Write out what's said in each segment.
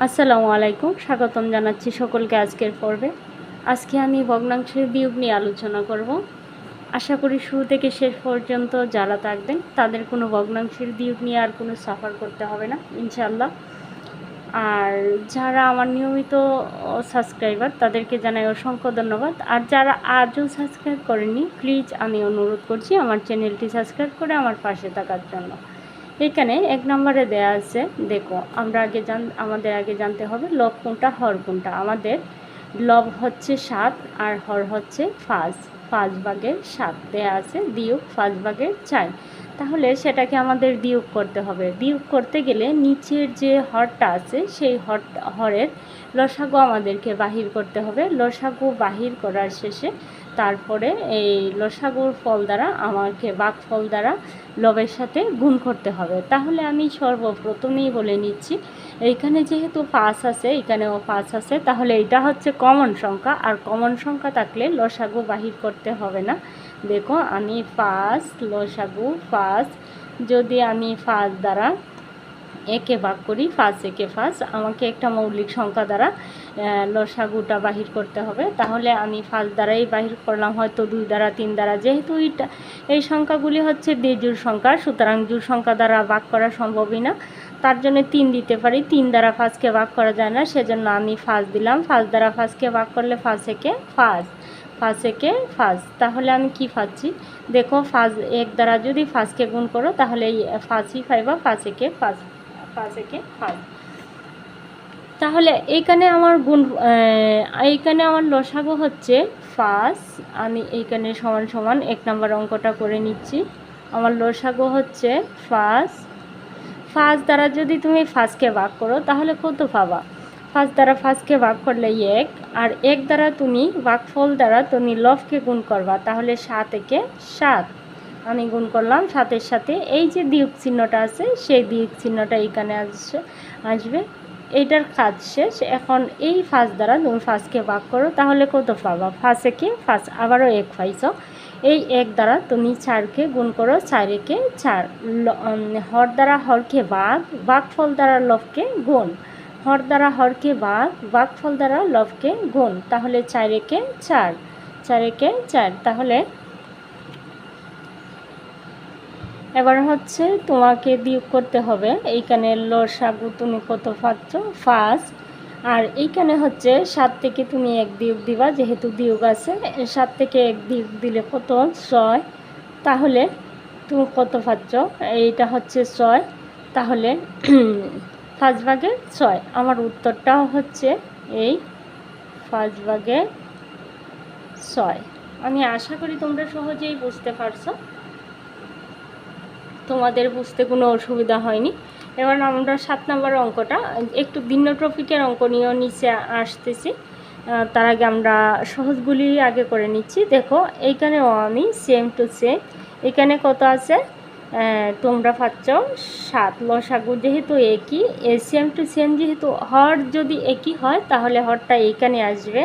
আসসালামু আলাইকুম, স্বাগতম জানাচ্ছি সকলকে আজকের পর্বে। আজকে আমি ভগ্নাংশের বিয়োগ নিয়ে আলোচনা করব। আশা করি শুরু থেকে শেষ পর্যন্ত যারা থাকবেন তাদের কোনো ভগ্নাংশের বিয়োগ নিয়ে আর কোনো সাফার করতে হবে না ইনশাআল্লাহ। আর যারা আমার নিয়মিত সাবস্ক্রাইবার তাদেরকে জানাই অসংখ্য ধন্যবাদ। আর যারা আজও সাবস্ক্রাইব করেননি, প্লিজ আমি অনুরোধ করছি আমার চ্যানেলটি সাবস্ক্রাইব করে আমার পাশে থাকার জন্য। এখানে 1 নম্বরে দেয়া আছে, দেখো আমাদের আগে জানতে হবে লব কোনটা হর কোনটা। আমাদের লব হচ্ছে 7 আর হর হচ্ছে 5। 5 ভাগের 7 দেয়া আছে, বিয়োগ 5 ভাগের 4। তাহলে সেটাকে আমাদের বিয়োগ করতে হবে। বিয়োগ করতে গেলে নিচের যে হরটা আছে সেই হরের লসাগু আমাদেরকে বাহির করতে হবে। লসাগু বাহির করার শেষে তারপরে এই লসাগুর ফল দ্বারা আমাকে ভাগফল দ্বারা লবের সাথে গুণ করতে হবে। তাহলে আমি সর্বপ্রথমেই বলে নিচ্ছি, এইখানে যেহেতু 5 আছে, এখানেও 5 আছে, তাহলে এটা হচ্ছে কমন সংখ্যা। আর কমন সংখ্যা থাকলে লসাগু বাহির করতে হবে না। দেখো আমি 5 লসাগু 5, যদি আমি 5 দ্বারা একে ভাগ করি, 5 একে 5, আমাকে একটা মৌলিক সংখ্যা দ্বারা লসাগুটা বাহির করতে হবে। তাহলে আমি 5 দ্বারাই বাহির করলাম, হয়তো 2 দ্বারা 3 দ্বারা। যেহেতু এই সংখ্যাগুলি হচ্ছে বেজোড় সংখ্যা, সুতরাং জোড় সংখ্যা দ্বারা ভাগ করা সম্ভবই না। তার জন্য 3 দিতে পারি। 3 দ্বারা 5কে ভাগ করা যায় না, সেজন্য আমি 5 দিলাম। 5 দ্বারা 5কে ভাগ করলে 5 একে 5, 5 একে 5। তাহলে আমি কি পাচ্ছি, দেখো 5 1 দ্বারা যদি 5কে গুণ করো তাহলে এই 5ই পাইবা, 5 একে 5, 5 একে 5। তাহলে এইখানে আমার লসাগু হচ্ছে 5। আমি এইখানে সমান সমান 1 নম্বর অঙ্কটা করে নিচ্ছি। আমার লসাগু হচ্ছে 5। 5 দ্বারা যদি তুমি 5কে ভাগ করো তাহলে কত পাবা? 5 দ্বারা 5কে ভাগ করলে 1, আর 1 দ্বারা তুমি ভাগফল দ্বারা তুমি লবকে গুণ করবা, তাহলে 7 একে 7। আমি গুণ করলাম 7-এর সাথে এই যে বিয়োগ চিহ্নটা আছে সেই বিয়োগ চিহ্নটা এখানে আসবে। এইটার কাজ শেষ। এখন এই 5 দ্বারা তুমি 5কে ভাগ করো তাহলে কত পাবা? 5 একে 5, আবারও 1 পাইছো। এই 1 দ্বারা তুমি 4কে গুণ করো, 4 একে 4। হর দ্বারা হরকে ভাগফল দ্বারা লবকে গুণ। হর দ্বারা হরকে ভাগফল দ্বারা লবকে গুণ, তাহলে 4 একে 4, 4 একে 4। তাহলে এবার হচ্ছে তোমাকে বিয়োগ করতে হবে। এইখানে লসাগু তুমি কত পাচ্ছ? 5। আর এইখানে হচ্ছে 7 থেকে তুমি 1 বিয়োগ দিবা, যেহেতু বিয়োগ আছে। 7 থেকে 1 বিয়োগ দিলে কত? 6। তাহলে তুমি কত পাচ্ছ? এইটা হচ্ছে 6। তাহলে 5 ভাগের 6। আমার উত্তরটাও হচ্ছে এই 5 ভাগের 6। আমি আশা করি তোমরা সহজেই বুঝতে পারছো, তোমাদের বুঝতে কোনো অসুবিধা হয়নি। এবার আমরা 7 নম্বর অঙ্কটা একটু ভিন্ন টপিকের অঙ্ক নিয়ে নিচে আসতেছি। তার আগে আমরা সহজগুলি আগে করে নিচ্ছি। দেখো এইখানেও আমি সেম টু সেম, এখানে কত আছে তোমরা পাচ্ছ 7। লসাগু যেহেতু একই, সেম টু সেম, যেহেতু হর যদি একই হয় তাহলে হরটা এইখানে আসবে।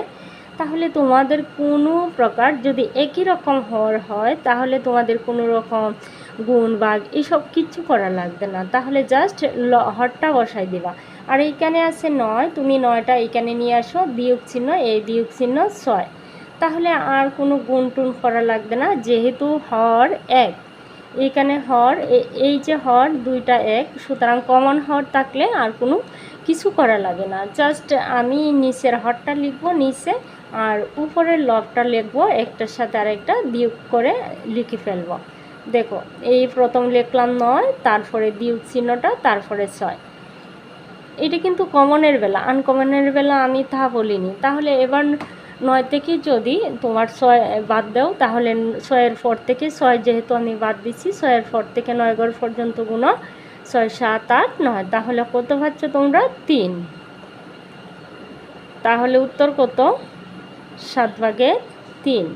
তাহলে তোমাদের কোনো প্রকার যদি একই রকম হর হয় তাহলে তোমাদের কোনো রকম গুণ ভাগ এসব কিচ্ছু করা লাগবে না। তাহলে জাস্ট হরটা বসাই দিবা। আর এইখানে আছে 9, তুমি 9টা এইখানে নিয়ে আসো, বিয়োগ চিহ্ন, এই বিয়োগ চিহ্ন 6। তাহলে আর কোনো গুণ টুন করা লাগবে না, যেহেতু হর এক। এইখানে হর, এই যে হর দুইটা এক, সুতরাং কমন হর থাকলে আর কোনো কিছু করা লাগে না। জাস্ট আমি নিচের হরটা লিখবো নিচে, আর উপরের লবটা লিখবো, একটার সাথে আরেকটা বিয়োগ করে লিখে ফেলবো। দেখো এই প্রথম লিখলাম 9, তারপরে বিয়োগ চিহ্নটা, তারপরে 6। এটা কিন্তু কমনের বেলা, আনকমনের বেলা আমি তা বলিনি। তাহলে এবার 9 থেকে যদি তোমার 6 বাদ দাও, তাহলে 6-এর পর থেকে 6 যেহেতু আমি বাদ দিচ্ছি, 6-এর পর থেকে 9 ঘর পর্যন্ত গুণ 6, 7, 8, 9। তাহলে কত পাচ্ছ তোমরা? 3। তাহলে উত্তর কত? 7 ভাগের 3।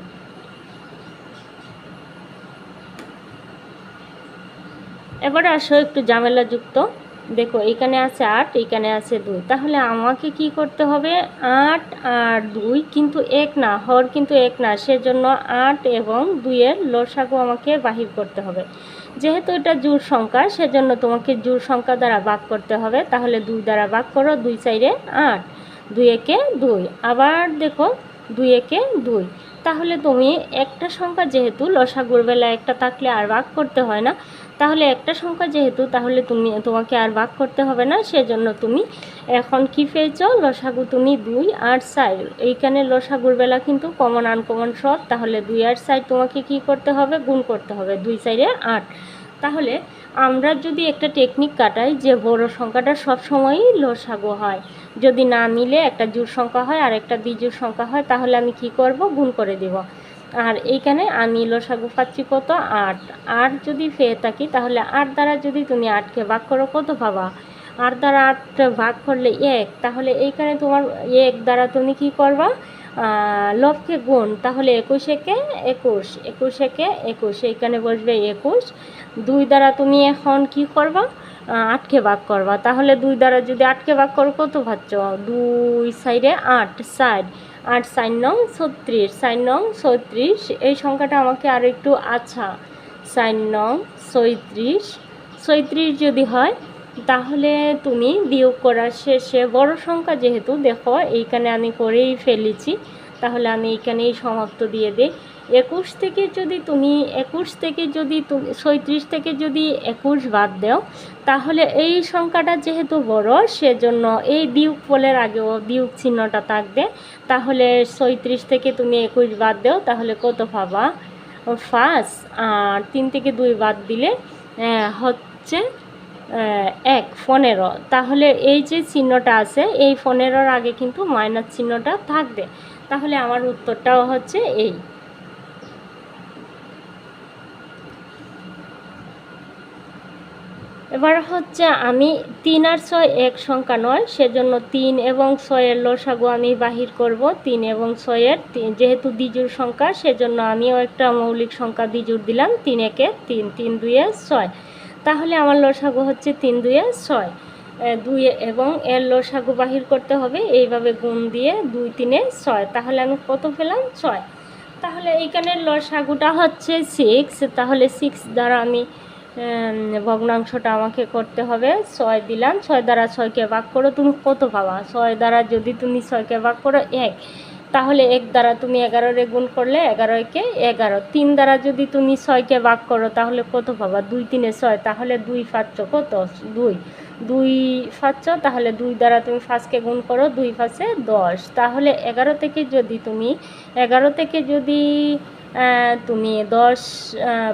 এবারে আসো একটু ঝামেলাযুক্ত। দেখো এখানে আছে 8, এখানে আছে 2। তাহলে আমাকে কি করতে হবে? 8 আর 2 কিন্তু এক না, হর কিন্তু এক না, সেজন্য 8 এবং 2-এর লসাগু আমাকে বাহির করতে হবে। যেহেতু এটা জোড় সংখ্যা সেজন্য তোমাকে জোড় সংখ্যা দ্বারা ভাগ করতে হবে। তাহলে 2 দ্বারা ভাগ করো, 2 4 8, 2 একে 2, আবার দেখো 2 একে 2। তাহলে তুমি একটা সংখ্যা যেহেতু লসাগুর বেলা একটা থাকলে আর ভাগ করতে হয় না, তাহলে একটা সংখ্যা যেহেতু তাহলে তোমাকে আর ভাগ করতে হবে না। সেজন্য তুমি এখন কি পেয়েছ, লসাগু তুমি 2 আর 4। এইখানে লসাগুর বেলা কিন্তু কমন আনকমন সব, তাহলে 2 আর 4 তোমাকে কি করতে হবে, গুণ করতে হবে, 2 4 8। তাহলে আমরা যদি একটা টেকনিক কাটাই যে বড় সংখ্যাটা সবসময়ই লসাগু হয়, যদি না মিলে একটা জোড় সংখ্যা হয় আর একটা বিজোড় সংখ্যা হয়, তাহলে আমি কি করব, গুণ করে দেব। আর এইখানে আমি লসাগু পাচ্ছি কত, 8। 8 যদি পেয়ে থাকি তাহলে 8 দ্বারা যদি তুমি 8কে ভাগ করো কত পাবা, 8 দ্বারা 8 ভাগ করলে 1। তাহলে এইখানে তোমার 1 দ্বারা তুমি কি করবা, লবকে গুণ, তাহলে 21 একে 21, 21 একে 21, এইখানে বসবে 21। 2 দ্বারা তুমি এখন কি করবা, 8কে ভাগ করবা। তাহলে 2 দ্বারা যদি 8কে ভাগ করো কত পাচ্ছ, 2 সাইডে 8, 4, 8 4 9 36, 4 9 36। এই সংখ্যাটা আমাকে আর একটু, আচ্ছা 4 9 36, 36 যদি হয় তাহলে তুমি বিয়োগ করার শেষে বড় সংখ্যা যেহেতু দেখো এইখানে আমি করেই ফেলেছি, তাহলে আমি এইখানেই সমাপ্ত দিয়ে দিই। 21 থেকে যদি তুমি 36 থেকে যদি 21 বাদ দাও, তাহলে এই সংখ্যাটা যেহেতু বড় সেজন্য এই বিয়োগ ফলের আগেও বিয়োগ চিহ্নটা থাকবে। তাহলে 36 থেকে তুমি 21 বাদ দাও, তাহলে কত পাবা, 5। আর 3 থেকে 2 বাদ দিলে হচ্ছে 1, 15। তাহলে এই যে চিহ্নটা আছে এই 15-র আগে কিন্তু মাইনাস চিহ্নটা থাকবে। তাহলে আমার উত্তরটাও হচ্ছে এই। এবার হচ্ছে আমি 3 আর 6 এক সংখ্যা নয়, সেজন্য 3 এবং 6-এর লসাগু আমি বাহির করব। 3 এবং 6-এর যেহেতু দ্বিজোড় সংখ্যা সেজন্য আমিও একটা মৌলিক সংখ্যা দ্বিজোড় দিলাম, 3 একে 3, 3 2 এ 6। তাহলে আমার লসাগু হচ্ছে 3 2 এ 6। 2 এবং এর লসাগু বাহির করতে হবে এইভাবে গুণ দিয়ে, 2 3 এ 6। তাহলে আমি কত পেলাম, 6। তাহলে এইখানের লসাগুটা হচ্ছে 6। তাহলে 6 দ্বারা আমি ভগ্নাংশটা আমাকে করতে হবে, 6 দিলাম, 6 দ্বারা 6কে ভাগ করো, তুমি কত পাবা, 6 দ্বারা যদি তুমি 6কে ভাগ করো 1, তাহলে 1 দ্বারা তুমি 11-রে গুণ করলে 11 একে 11। 3 দ্বারা যদি তুমি 6কে ভাগ করো তাহলে কত পাবা, 2 3 এ 6, তাহলে 2 পাচ্ছ কত, 2 পাচ্ছ। তাহলে 2 দ্বারা তুমি 5কে গুণ করো, 2 5 10। তাহলে 11 থেকে যদি তুমি 10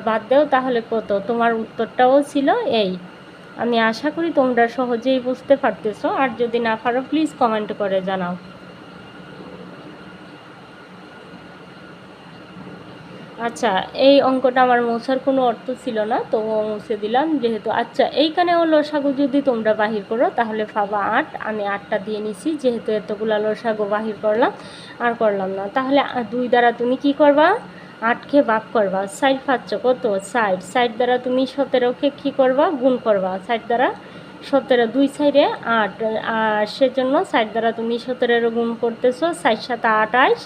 বাদ দাও তাহলে কত, তোমার উত্তরটাও ছিল এই। আমি আশা করি তোমরা সহজেই বুঝতে পারতেছো, আর যদি না পারো প্লিজ কমেন্ট করে জানাও। আচ্ছা, এই অঙ্কটা আমার মোছার কোনো অর্থ ছিল না, তবুও মুছে দিলাম যেহেতু। আচ্ছা, এইখানেও লসাগু যদি তোমরা বাহির করো তাহলে পাবা 8। আমি 8টা দিয়ে নিছি যেহেতু এতগুলো লসাগু বাহির করলাম আর করলাম না। তাহলে 2 দ্বারা তুমি কি করবা, 8কে ভাগ করবা, 4 পাচ্ছ কত, 4। 4 দ্বারা তুমি 17কে কী করবা, গুণ করবা, 4 দ্বারা 17, 2 4 এ 8। আর সেজন্য 4 দ্বারা তুমি 17-এরও গুণ করতেছো, 4 7 28,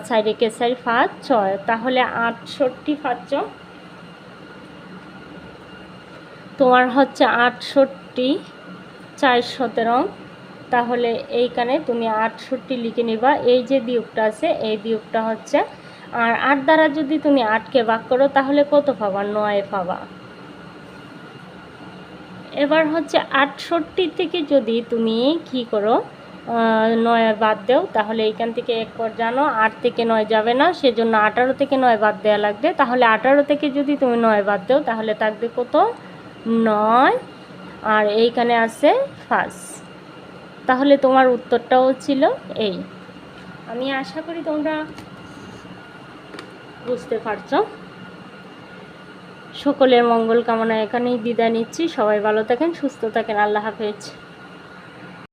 4 একে 4 5 6। তাহলে 68 পাচ্ছ, তোমার হচ্ছে 68, 4 17। তাহলে এইখানে তুমি 68 লিখে নিবা। এই যে বিয়োগটা আছে এই বিয়োগটা হচ্ছে, আর 8 দ্বারা যদি তুমি 8কে ভাগ করো তাহলে কত পাবা, 9 পাবা। এবার হচ্ছে 68 থেকে যদি তুমি কি করো, 9 বাদ দাও, তাহলে এইখান থেকে এক পর জানো 8 থেকে 9 যাবে না, সেজন্য 18 থেকে 9 বাদ দেওয়া লাগবে। তাহলে 18 থেকে যদি তুমি 9 বাদ দাও তাহলে থাকবে কত, 9। আর এইখানে আছে 5। তাহলে তোমার উত্তরটাও ছিল এই। আমি আশা করি তোমরা বুঝতে পারছো। সকলের মঙ্গল কামনা এখানেই বিদায় নিচ্ছি। সবাই ভালো থাকেন, সুস্থ থাকেন। আল্লাহ হাফেজ।